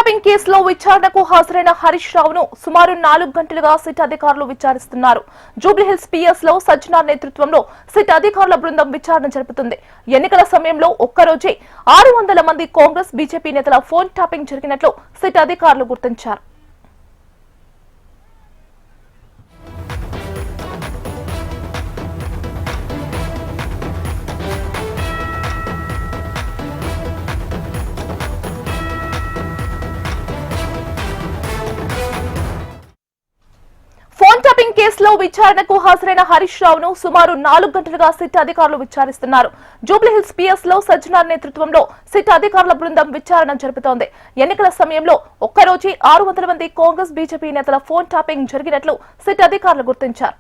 Tapping కేసులో విచారణకు హాజరైన హరీష్ రావును సుమారు 4 గంటలుగా సిట్ అధికారులు విచారిస్తున్నారు. జూబ్లీహిల్స్ పిఎస్ లో సజ్జనార్ నేతృత్వంలో సిట్ అధికారుల బృందం విచారణ జరుపుతుంది. ఎన్నికల సమయంలో ఒక్కరోజే 600 మంది కాంగ్రెస్ బీజేపీ నేతల ఫోన్ ట్యాపింగ్ జరిగినట్లు సిట్ అధికారులు గుర్తించారు. ఫోన్ ట్యాపింగ్ కేసులో విచారణకు హాజరైన హరీష్ రావును సుమారు 4 గంటలుగా సిట్ అధికారులు విచారిస్తున్నారు. జూబ్లీహిల్స్ పిఎస్ లో సజ్జనార్ నేతృత్వంలో సిట్ అధికారుల బృందం విచారణ జరుపుతోంది. ఎన్నికల సమయంలో ఒక్కరోజే 600 మంది కాంగ్రెస్ బీజేపీ నేతల ఫోన్ ట్యాపింగ్ జరిగినట్లు సిట్ అధికారులు గుర్తించారు.